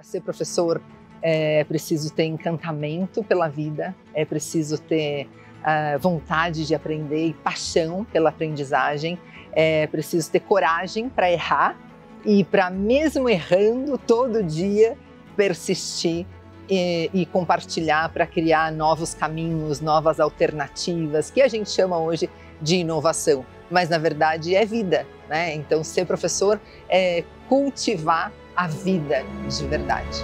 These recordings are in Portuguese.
Para ser professor é preciso ter encantamento pela vida, é preciso ter vontade de aprender e paixão pela aprendizagem, é preciso ter coragem para errar e para, mesmo errando, todo dia persistir e compartilhar para criar novos caminhos, novas alternativas, que a gente chama hoje de inovação, mas na verdade é vida, né? Então ser professor é cultivar a vida de verdade.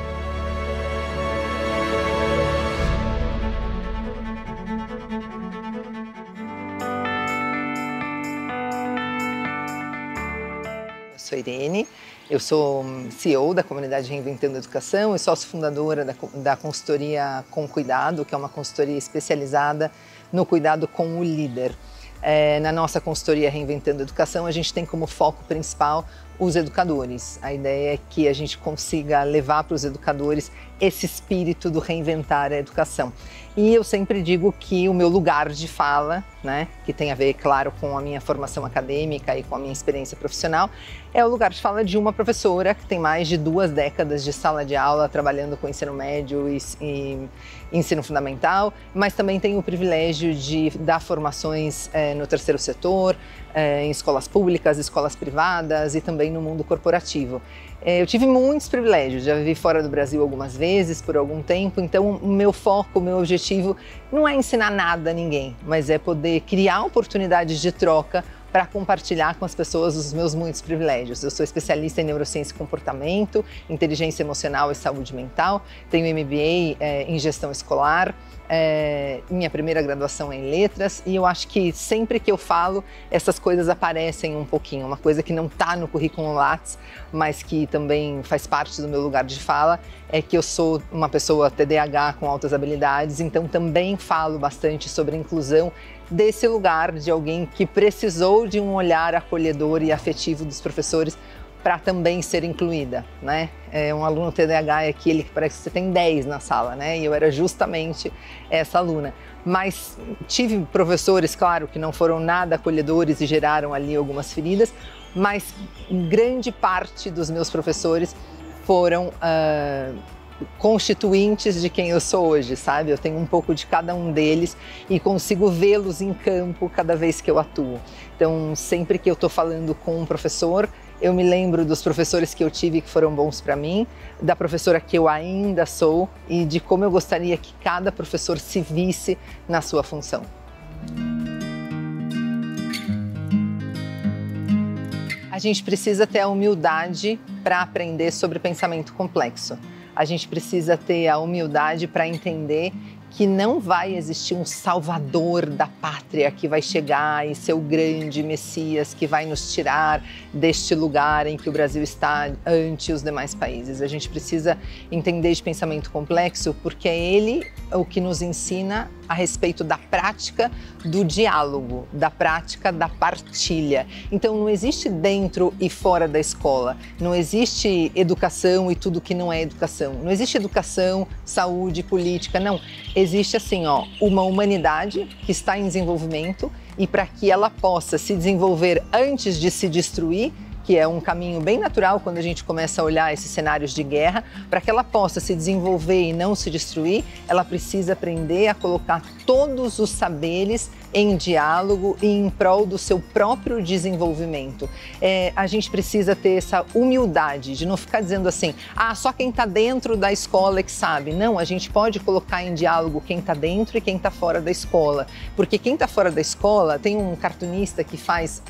Eu sou Irene, eu sou CEO da comunidade Reinventando a Educação e sócio fundadora da consultoria Com Cuidado, que é uma consultoria especializada no cuidado com o líder. Na nossa consultoria Reinventando a Educação, a gente tem como foco principal os educadores. A ideia é que a gente consiga levar para os educadores esse espírito do reinventar a educação. E eu sempre digo que o meu lugar de fala, né, que tem a ver, claro, com a minha formação acadêmica e com a minha experiência profissional, é o lugar de fala de uma professora que tem mais de 2 décadas de sala de aula trabalhando com ensino médio e ensino fundamental, mas também tenho o privilégio de dar formações no terceiro setor, em escolas públicas, escolas privadas e também no mundo corporativo. Eu tive muitos privilégios, já vivi fora do Brasil algumas vezes, por algum tempo, então o meu foco, o meu objetivo não é ensinar nada a ninguém, mas é poder criar oportunidades de troca para compartilhar com as pessoas os meus muitos privilégios. Eu sou especialista em neurociência e comportamento, inteligência emocional e saúde mental, tenho MBA em gestão escolar, minha primeira graduação é em letras, e eu acho que sempre que eu falo, essas coisas aparecem um pouquinho. Uma coisa que não está no currículo Lattes, mas que também faz parte do meu lugar de fala, é que eu sou uma pessoa TDAH com altas habilidades, então também falo bastante sobre a inclusão desse lugar de alguém que precisou de um olhar acolhedor e afetivo dos professores para também ser incluída, né? Um aluno TDAH é aquele que parece que você tem 10 na sala, né? E eu era justamente essa aluna. Mas tive professores, claro, que não foram nada acolhedores e geraram ali algumas feridas, mas grande parte dos meus professores foram constituintes de quem eu sou hoje, sabe? Eu tenho um pouco de cada um deles e consigo vê-los em campo cada vez que eu atuo. Então, sempre que eu estou falando com um professor, eu me lembro dos professores que eu tive que foram bons para mim, da professora que eu ainda sou e de como eu gostaria que cada professor se visse na sua função. A gente precisa ter a humildade para aprender sobre pensamento complexo. A gente precisa ter a humildade para entender que não vai existir um salvador da pátria que vai chegar e ser o grande Messias que vai nos tirar deste lugar em que o Brasil está ante os demais países. A gente precisa entender de pensamento complexo porque é ele o que nos ensina a respeito da prática do diálogo, da prática da partilha. Então não existe dentro e fora da escola, não existe educação e tudo que não é educação, não existe educação, saúde, política, não. Existe assim, uma humanidade que está em desenvolvimento e para que ela possa se desenvolver antes de se destruir, que é um caminho bem natural quando a gente começa a olhar esses cenários de guerra, para que ela possa se desenvolver e não se destruir, ela precisa aprender a colocar todos os saberes em diálogo e em prol do seu próprio desenvolvimento. A gente precisa ter essa humildade de não ficar dizendo assim, só quem está dentro da escola é que sabe. Não, a gente pode colocar em diálogo quem está dentro e quem está fora da escola. Porque quem está fora da escola, tem um cartunista que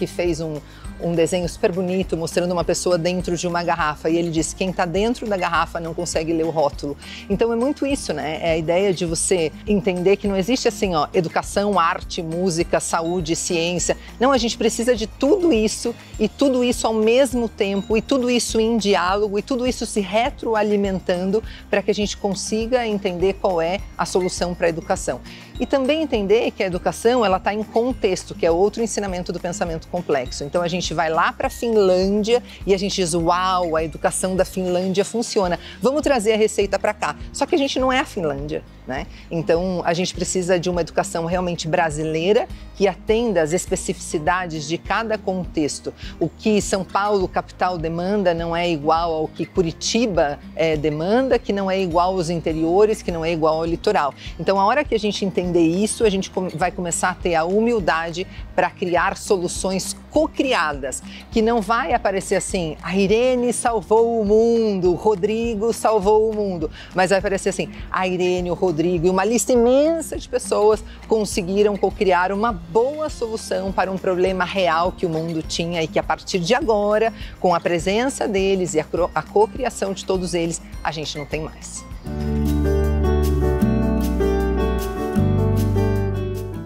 fez um desenho super bonito mostrando uma pessoa dentro de uma garrafa e ele diz quem está dentro da garrafa não consegue ler o rótulo. Então é muito isso, né? É a ideia de você entender que não existe assim, educação, arte, música, saúde, ciência. Não, a gente precisa de tudo isso e tudo isso ao mesmo tempo e tudo isso em diálogo e tudo isso se retroalimentando para que a gente consiga entender qual é a solução para a educação. E também entender que a educação ela está em contexto, que é outro ensinamento do pensamento complexo. Então a gente vai lá para a Finlândia e a gente diz, uau, a educação da Finlândia funciona, vamos trazer a receita para cá. Só que a gente não é a Finlândia, né? Então a gente precisa de uma educação realmente brasileira que atenda às especificidades de cada contexto. O que São Paulo, capital, demanda não é igual ao que Curitiba demanda, que não é igual aos interiores, que não é igual ao litoral. Então a hora que a gente entender isso, a gente vai começar a ter a humildade para criar soluções co-criadas, que não vai aparecer assim, a Irene salvou o mundo, o Rodrigo salvou o mundo, mas vai aparecer assim, a Irene, o Rodrigo e uma lista imensa de pessoas conseguiram co-criar uma boa solução para um problema real que o mundo tinha e que a partir de agora, com a presença deles e a co-criação de todos eles, a gente não tem mais.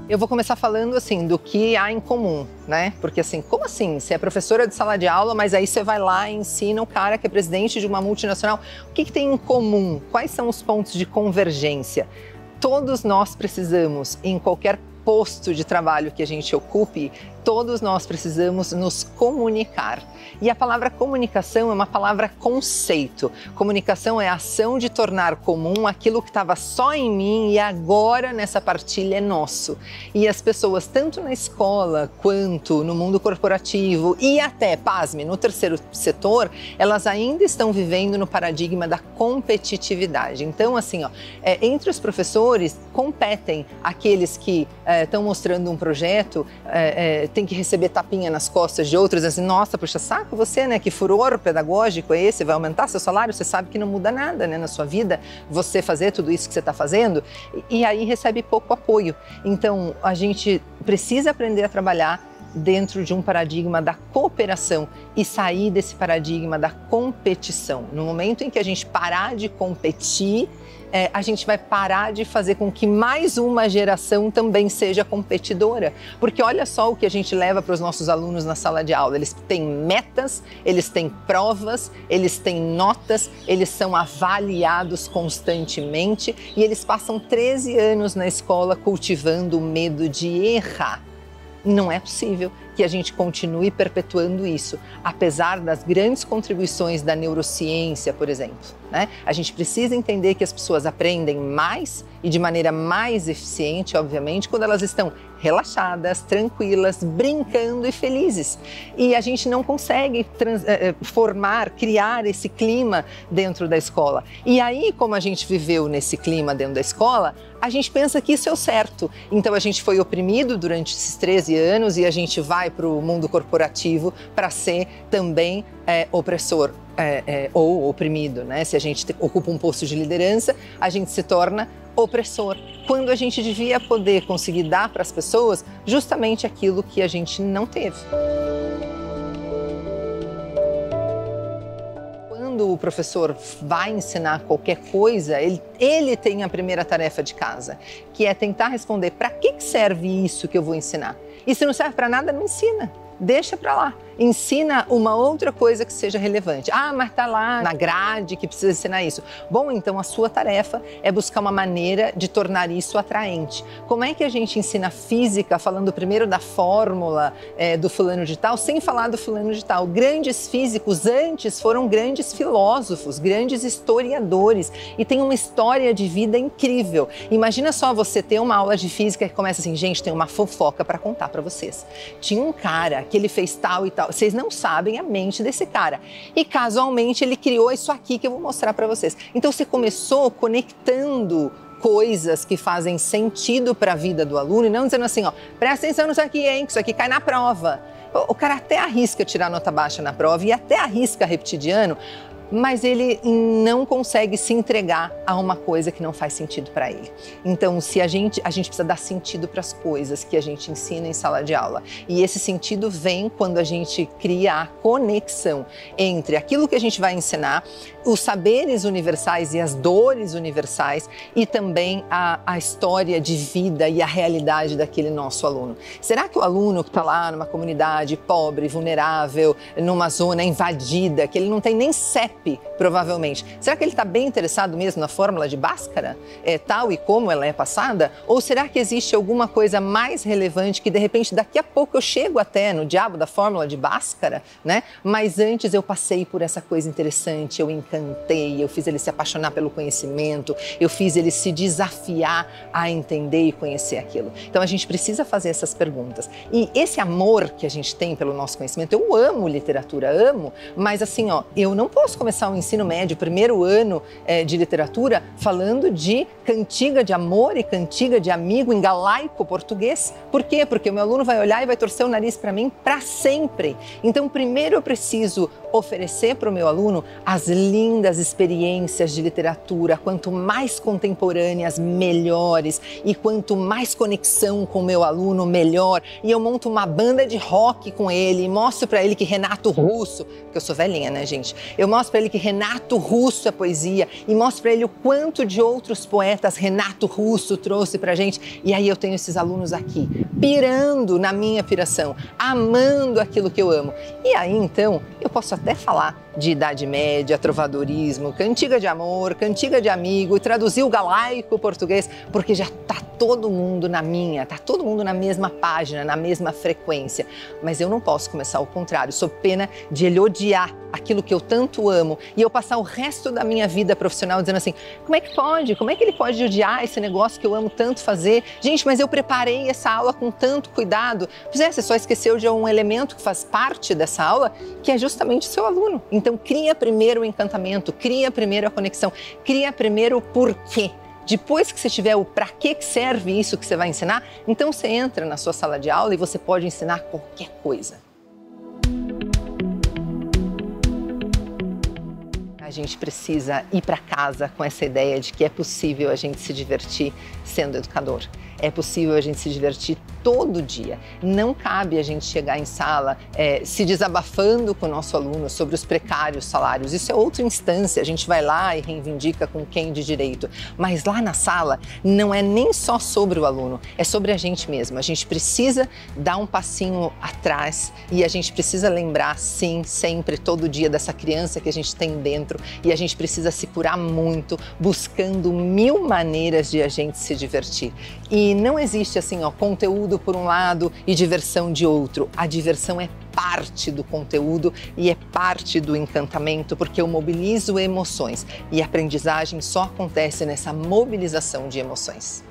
Eu vou começar falando assim do que há em comum, né? Porque assim, como assim? Você é professora de sala de aula, mas aí você vai lá e ensina um cara que é presidente de uma multinacional. O que tem em comum? Quais são os pontos de convergência? Todos nós precisamos, em qualquer posto de trabalho que a gente ocupe, todos nós precisamos nos comunicar. E a palavra comunicação é uma palavra conceito. Comunicação é a ação de tornar comum aquilo que estava só em mim e agora nessa partilha é nosso. E as pessoas, tanto na escola quanto no mundo corporativo e até, pasme, no terceiro setor, elas ainda estão vivendo no paradigma da competitividade. Então, assim, entre os professores competem aqueles que estão mostrando um projeto, tem que receber tapinha nas costas de outros, assim, nossa, puxa saco você, né? Que furor pedagógico é esse? Vai aumentar seu salário? Você sabe que não muda nada, né, na sua vida, você fazer tudo isso que você está fazendo, e aí recebe pouco apoio. Então, a gente precisa aprender a trabalhar dentro de um paradigma da cooperação e sair desse paradigma da competição. No momento em que a gente parar de competir, a gente vai parar de fazer com que mais uma geração também seja competidora. Porque olha só o que a gente leva para os nossos alunos na sala de aula. Eles têm metas, eles têm provas, eles têm notas, eles são avaliados constantemente e eles passam 13 anos na escola cultivando o medo de errar. Não é possível que a gente continue perpetuando isso, apesar das grandes contribuições da neurociência, por exemplo, né? A gente precisa entender que as pessoas aprendem mais e de maneira mais eficiente, obviamente, quando elas estão relaxadas, tranquilas, brincando e felizes. E a gente não consegue criar esse clima dentro da escola. E aí, como a gente viveu nesse clima dentro da escola, a gente pensa que isso é o certo. Então a gente foi oprimido durante esses 13 anos e a gente vai para o mundo corporativo para ser também opressor ou oprimido, né? Se a gente ocupa um posto de liderança, a gente se torna opressor, quando a gente devia poder conseguir dar para as pessoas justamente aquilo que a gente não teve. Quando o professor vai ensinar qualquer coisa, ele tem a primeira tarefa de casa, que é tentar responder para que serve isso que eu vou ensinar. E se não serve para nada, não ensina. Deixa para lá. Ensina uma outra coisa que seja relevante. Ah, mas tá lá na grade que precisa ensinar isso. Bom, então a sua tarefa é buscar uma maneira de tornar isso atraente. Como é que a gente ensina física falando primeiro da fórmula do fulano de tal, sem falar do fulano de tal? Grandes físicos antes foram grandes filósofos, grandes historiadores e tem uma história de vida incrível. Imagina só você ter uma aula de física que começa assim, gente, tem uma fofoca para contar para vocês. Tinha um cara que ele fez tal e tal. Vocês não sabem a mente desse cara. E casualmente ele criou isso aqui que eu vou mostrar para vocês. Então você começou conectando coisas que fazem sentido para a vida do aluno e não dizendo assim, ó, presta atenção nisso aqui, hein, que isso aqui cai na prova. O cara até arrisca tirar nota baixa na prova e até arrisca repetir de ano, mas ele não consegue se entregar a uma coisa que não faz sentido para ele. Então, a gente precisa dar sentido para as coisas que a gente ensina em sala de aula. E esse sentido vem quando a gente cria a conexão entre aquilo que a gente vai ensinar, os saberes universais e as dores universais e também a história de vida e a realidade daquele nosso aluno. Será que o aluno que está lá numa comunidade pobre, vulnerável, numa zona invadida, que ele não tem nem CEP top, provavelmente. Será que ele está bem interessado mesmo na fórmula de Bhaskara? Tal e como ela é passada? Ou será que existe alguma coisa mais relevante que, de repente, daqui a pouco eu chego até no diabo da fórmula de Bhaskara, né? Mas antes eu passei por essa coisa interessante, eu encantei, eu fiz ele se apaixonar pelo conhecimento, eu fiz ele se desafiar a entender e conhecer aquilo. Então a gente precisa fazer essas perguntas. E esse amor que a gente tem pelo nosso conhecimento, eu amo literatura, amo, mas assim, eu não posso começar o ensino médio, primeiro ano de literatura, falando de cantiga de amor e cantiga de amigo em galaico português. Por quê? Porque o meu aluno vai olhar e vai torcer o nariz para mim para sempre. Então, primeiro eu preciso oferecer para o meu aluno as lindas experiências de literatura, quanto mais contemporâneas, melhores, e quanto mais conexão com o meu aluno, melhor. E eu monto uma banda de rock com ele, e mostro para ele que Renato Russo, porque eu sou velhinha, né, gente? Eu mostro para ele que Renato Russo é poesia, e mostro para ele o quanto de outros poetas Renato Russo trouxe pra gente. E aí eu tenho esses alunos aqui, pirando na minha piração, amando aquilo que eu amo. E aí, então, eu posso até falar de Idade Média, trovadorismo, cantiga de amor, cantiga de amigo, e traduzir o galaico português, porque já tá todo mundo tá todo mundo na mesma página, na mesma frequência. Mas eu não posso começar ao contrário, sob pena de ele odiar aquilo que eu tanto amo e eu passar o resto da minha vida profissional dizendo assim, como é que pode? Como é que ele pode odiar esse negócio que eu amo tanto fazer? Gente, mas eu preparei essa aula com tanto cuidado. Você só esqueceu de um elemento que faz parte dessa aula, que é justamente o seu aluno. Então, cria primeiro o encantamento, cria primeiro a conexão, cria primeiro o porquê. Depois que você tiver o para que serve isso que você vai ensinar, então você entra na sua sala de aula e você pode ensinar qualquer coisa. A gente precisa ir para casa com essa ideia de que é possível a gente se divertir sendo educador. É possível a gente se divertir todo dia. Não cabe a gente chegar em sala se desabafando com o nosso aluno sobre os precários salários. Isso é outra instância, a gente vai lá e reivindica com quem de direito. Mas lá na sala não é nem só sobre o aluno, é sobre a gente mesmo. A gente precisa dar um passinho atrás e a gente precisa lembrar, sim, sempre, todo dia, dessa criança que a gente tem dentro, e a gente precisa se curar muito, buscando mil maneiras de a gente se divertir. E não existe assim, conteúdo por um lado e diversão de outro. A diversão é parte do conteúdo e é parte do encantamento, porque eu mobilizo emoções e a aprendizagem só acontece nessa mobilização de emoções.